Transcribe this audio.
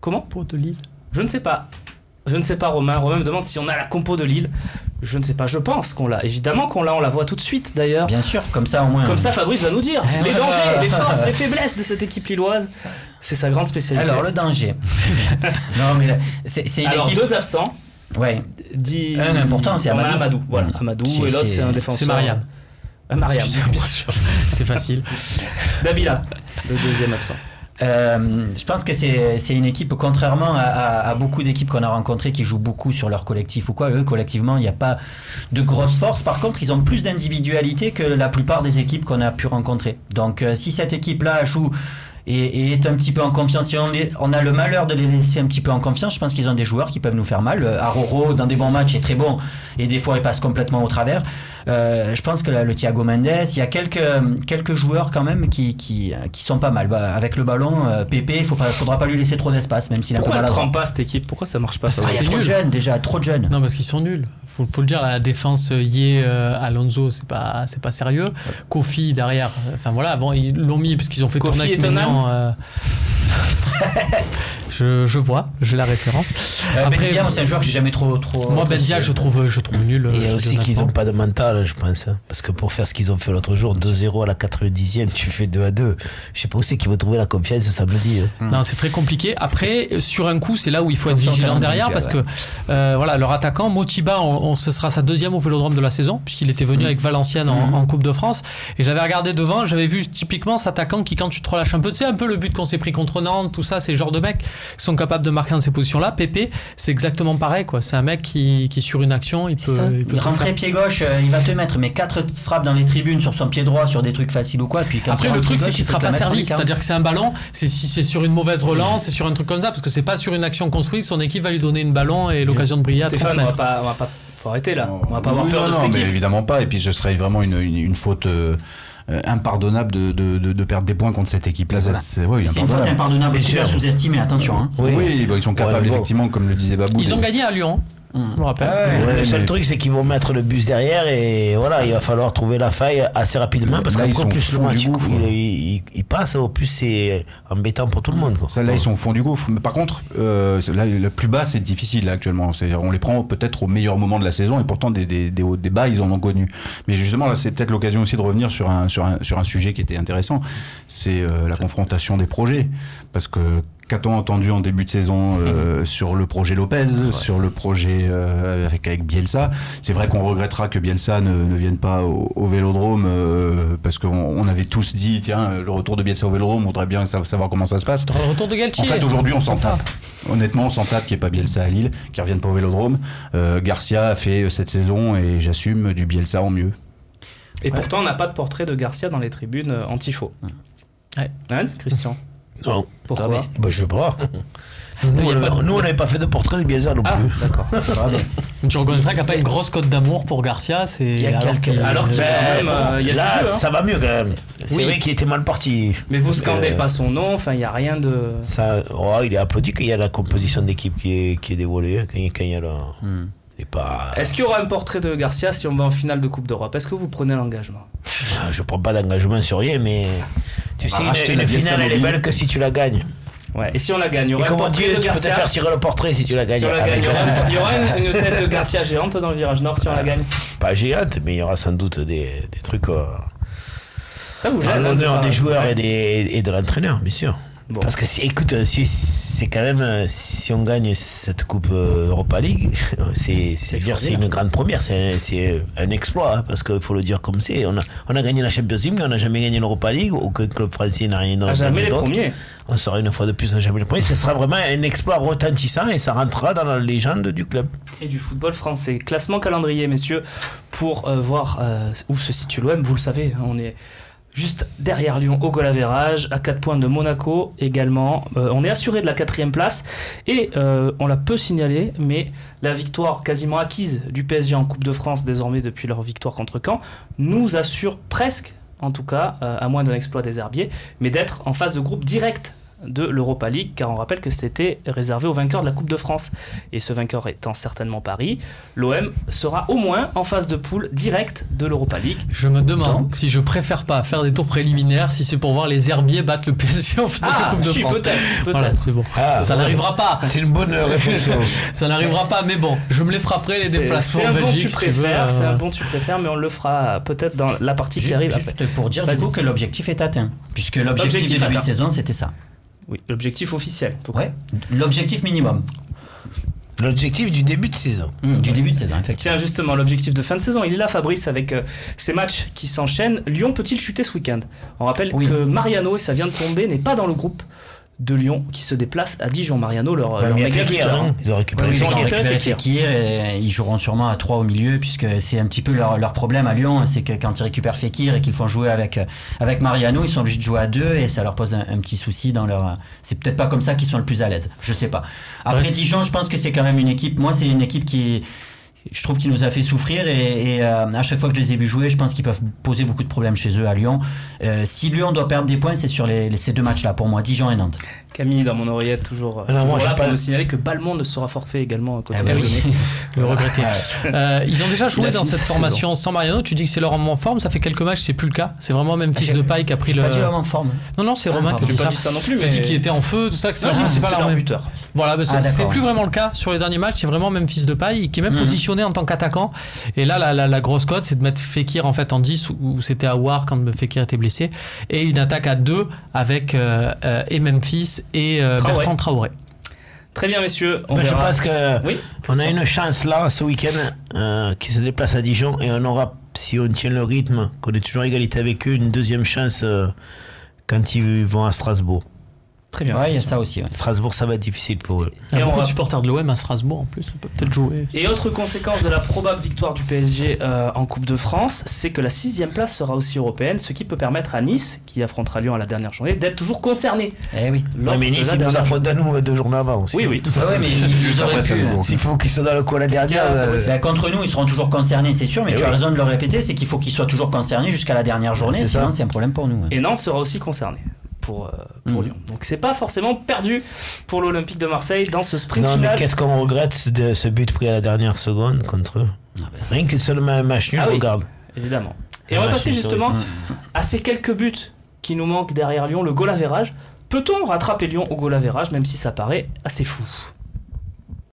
Comment ? Compo de Lille. Je ne sais pas. Romain. Romain me demande si on a la compo de Lille. Je ne sais pas, je pense qu'on l'a. Évidemment qu'on l'a, on la voit tout de suite d'ailleurs. Bien sûr, comme ça au moins. Comme ça, Fabrice va nous dire les dangers, les forces, les faiblesses de cette équipe lilloise. C'est sa grande spécialité. Alors, le danger. Non, mais c'est une Alors, équipe... 2 absents. Ouais. Un important, c'est on a Amadou. Amadou. Voilà, Amadou, et l'autre, c'est un défenseur. C'est Mariam. Mariam. Bien sûr. C'était facile. Dabila, le deuxième absent. Je pense que c'est une équipe, contrairement à beaucoup d'équipes qu'on a rencontrées qui jouent beaucoup sur leur collectif ou quoi. Eux, collectivement, il n'y a pas de grosse force. Par contre, ils ont plus d'individualité que la plupart des équipes qu'on a pu rencontrer. Donc, si cette équipe-là joue et est un petit peu en confiance, si on a le malheur de les laisser un petit peu en confiance, je pense qu'ils ont des joueurs qui peuvent nous faire mal. Aroro, dans des bons matchs, est très bon et des fois, il passe complètement au travers. Je pense que le Thiago Mendes, il y a quelques joueurs quand même qui sont pas mal. Avec le ballon, Pépé, faudra pas lui laisser trop d'espace, même s'il a un peu mal. Pourquoi elle prend pas cette équipe ? Pourquoi ça marche pas ? Parce Il y a trop de jeunes déjà, trop de jeunes. Non, parce qu'ils sont nuls. Faut le dire, la défense Alonso, c'est pas sérieux. Kofi derrière, enfin voilà, avant ils l'ont mis parce qu'ils ont fait Kofi tourner avec Mignon. Je vois, j'ai la référence. Benzia, c'est un joueur que j'ai jamais trop. Moi, Benzia, je trouve nul. Et aussi qu'ils n'ont pas de mental, je pense. Hein. Parce que pour faire ce qu'ils ont fait l'autre jour, 2-0 à la 90e, tu fais 2-2. Je sais pas où c'est qu'ils vont trouver la confiance samedi. Non, c'est très compliqué. Après, sur un coup, c'est là où il faut être vigilant derrière parce que voilà, leur attaquant, Motiba, ce sera sa deuxième au Vélodrome de la saison, puisqu'il était venu avec Valenciennes en Coupe de France. Et j'avais regardé devant, j'avais vu typiquement cet attaquant qui, quand tu te relâches un peu, tu sais, un peu le but qu'on s'est pris contre Nantes, tout ça, c'est le genre de mecs qui sont capables de marquer dans ces positions-là. Pépé, c'est exactement pareil, quoi. C'est un mec qui sur une action, il peut rentrer pied gauche, il va te mettre mais 4 frappes dans les tribunes sur son pied droit, sur des trucs faciles ou quoi. Puis quand après, le truc, c'est qu'il ne sera pas servi. C'est-à-dire que c'est un ballon, si c'est sur une mauvaise relance, c'est sur un truc comme ça, parce que c'est pas sur une action construite, son équipe va lui donner une ballon et l'occasion de briller à 30 Stéphane, mètres. on va pas. Faut arrêter là. On va pas avoir peur de cette non, équipe. mais évidemment pas. Et puis ce serait vraiment une faute impardonnable de perdre des points contre cette équipe-là. Voilà. C'est une faute impardonnable et super sous-estimée, attention. Hein. Oui, ils sont capables, effectivement, comme le disait Babou. Ils ont gagné à Lyon. Je me rappelle. Le seul truc, c'est qu'ils vont mettre le bus derrière et voilà, il va falloir trouver la faille assez rapidement parce qu'encore plus le match il passe, au plus c'est embêtant pour tout le monde. Là, ils sont au fond du gouffre. Mais par contre, là, le plus bas, c'est difficile là, actuellement. On les prend peut-être au meilleur moment de la saison et pourtant des hauts, des bas, ils en ont connu. Mais justement, là, c'est peut-être l'occasion aussi de revenir sur un sujet qui était intéressant. C'est la confrontation des projets. Parce que qu'a-t-on entendu en début de saison sur le projet Lopez, sur le projet avec Bielsa. C'est vrai qu'on regrettera que Bielsa ne vienne pas au Vélodrome parce qu'on avait tous dit tiens, le retour de Bielsa au Vélodrome, on voudrait bien savoir comment ça se passe. Le retour de Galtier. En fait, aujourd'hui, on s'en tape. Honnêtement, on s'en tape qu'il n'y ait pas Bielsa à Lille, qu'il ne revienne pas au Vélodrome. Garcia a fait cette saison et j'assume du Bielsa en mieux. Et pourtant, on n'a pas de portrait de Garcia dans les tribunes anti-faux. Ouais. Hein, Christian ? Non. Pourquoi ? Je sais pas. Nous, on n'avait pas fait de portrait de Bielsa non plus. D'accord. Tu reconnaîtras qu'il n'y a pas une grosse cote d'amour pour Garcia. Il y a alors qu'il y a du là, jeu, hein. ça va mieux quand même. C'est vrai qu'il était mal parti. Mais vous scandez pas son nom, enfin, il n'y a rien de... Ça, il est applaudi qu'il y a la composition d'équipe qui est dévoilée. Quand il y a la... Est-ce qu'il y aura un portrait de Garcia si on va en finale de Coupe d'Europe ? Est-ce que vous prenez l'engagement ? Je prends pas d'engagement sur rien, mais tu sais, une finale, elle est belle que si tu la gagnes. Ouais. Et si on la gagne, il y aura un portrait de Garcia. Tu peux te faire tirer le portrait si tu la gagnes. Si on la gagne, il y aura une tête de Garcia géante dans le virage nord si on la gagne. Pas géante, mais il y aura sans doute des trucs ça vous à gêne, l'honneur des joueurs et de l'entraîneur, bien sûr. Bon. Parce que écoute, c'est quand même, si on gagne cette Coupe Europa League, c'est une grande première, c'est un exploit, hein, parce qu'il faut le dire comme c'est. On a gagné la Champions League, mais on n'a jamais gagné l'Europa League, aucun club français n'a rien d'autre. Jamais les premiers. On sera une fois de plus à jamais les premiers. Ce sera vraiment un exploit retentissant et ça rentrera dans la légende du club. Et du football français. Classement calendrier, messieurs, pour voir où se situe l'OM, vous le savez, hein, on est... juste derrière Lyon au goal average, à 4 points de Monaco également. On est assuré de la 4e place et on l'a peu signalé, mais la victoire quasiment acquise du PSG en Coupe de France désormais depuis leur victoire contre Caen nous assure presque, en tout cas, à moins d'un exploit des Herbiers, mais d'être en phase de groupe direct de l'Europa League, car on rappelle que c'était réservé aux vainqueurs de la Coupe de France. Et ce vainqueur étant certainement Paris, l'OM sera au moins en phase de poule directe de l'Europa League. Je me demande si je préfère pas faire des tours préliminaires si c'est pour voir les herbiers battre le PSG en finale de Coupe de France. Peut-être. Voilà, c'est bon. Ça n'arrivera pas. C'est une bonne réflexion. Ça n'arrivera pas, mais bon, je me les frapperai les déplacements en Belgique. C'est un bon tu préfères, mais on le fera peut-être dans la partie qui arrive après. Juste pour dire du coup que l'objectif est atteint, puisque l'objectif du début de saison c'était ça. Oui, l'objectif officiel. Ouais, l'objectif minimum. L'objectif du début de saison. Du début de saison, effectivement. Tiens, justement, l'objectif de fin de saison, il est là, Fabrice, avec ces matchs qui s'enchaînent. Lyon peut-il chuter ce week-end? On rappelle que Mariano, et ça vient de tomber, n'est pas dans le groupe de Lyon qui se déplace à Dijon. Mariano, leur méga buteur. Ils ont récupéré Fekir et ils joueront sûrement à 3 au milieu, puisque c'est un petit peu leur problème à Lyon, c'est que quand ils récupèrent Fekir et qu'ils font jouer avec Mariano, ils sont obligés de jouer à 2 et ça leur pose un petit souci dans leur... C'est peut-être pas comme ça qu'ils sont le plus à l'aise, je sais pas. Après Dijon, je pense que c'est quand même une équipe, moi c'est une équipe qui... Je trouve qu'il nous a fait souffrir et à chaque fois que je les ai vus jouer, je pense qu'ils peuvent poser beaucoup de problèmes chez eux à Lyon. Si Lyon doit perdre des points, c'est sur ces 2 matchs-là pour moi, Dijon et Nantes. Camille, dans mon oreillette, toujours là pour me signaler que Balmont ne sera forfait également. Le regretter. Ils ont déjà joué dans cette formation sans Mariano. Tu dis que c'est leur homme en forme, ça fait quelques matchs, c'est plus le cas. C'est vraiment même Fils de Paille qui a pris le. Pas dit l'homme en forme. Non, c'est Romain qui dit pas dit ça non plus. Mais qui était en feu, tout ça. C'est pas leur buteur. Voilà, c'est plus vraiment le cas sur les derniers matchs. C'est vraiment même Fils de Paille qui est même positionné en tant qu'attaquant. Et là, la grosse cote, c'est de mettre Fekir en fait en 10 où c'était à War quand Fekir était blessé, et une attaque à 2 avec et Memphis et Bertrand Traoré. Très bien, messieurs. Je pense qu'on a une chance là ce week-end qui se déplace à Dijon, et on aura, si on tient le rythme, qu'on est toujours égalité avec eux, une deuxième chance quand ils vont à Strasbourg. Très bien. Ouais, il y a ça aussi. Ouais. Strasbourg, ça va être difficile pour eux. Il y a beaucoup de supporters de l'OM à Strasbourg en plus, on peut peut-être jouer. Et autre conséquence de la probable victoire du PSG en Coupe de France, c'est que la 6e place sera aussi européenne, ce qui peut permettre à Nice, qui affrontera Lyon à la dernière journée, d'être toujours concerné. Eh oui. Mais Nice, ils nous affrontent à nous 2 journées avant aussi. Oui. Ouais, mais ils auraient pu. S'il faut qu'ils soient dans le coup la dernière. Contre nous, ils seront toujours concernés, c'est sûr, mais tu as raison de le répéter, c'est qu'il faut qu'ils soient toujours concernés jusqu'à la dernière journée, sinon c'est un problème pour nous. Et Nantes sera aussi concerné. Pour Lyon. Donc c'est pas forcément perdu pour l'Olympique de Marseille dans ce sprint final. Mais qu'est-ce qu'on regrette de ce but pris à la dernière seconde contre eux? Rien que seulement un match nul, regarde. Évidemment. Et on va passer justement à ces quelques buts qui nous manquent derrière Lyon, le goal average. Peut-on rattraper Lyon au goal average, même si ça paraît assez fou?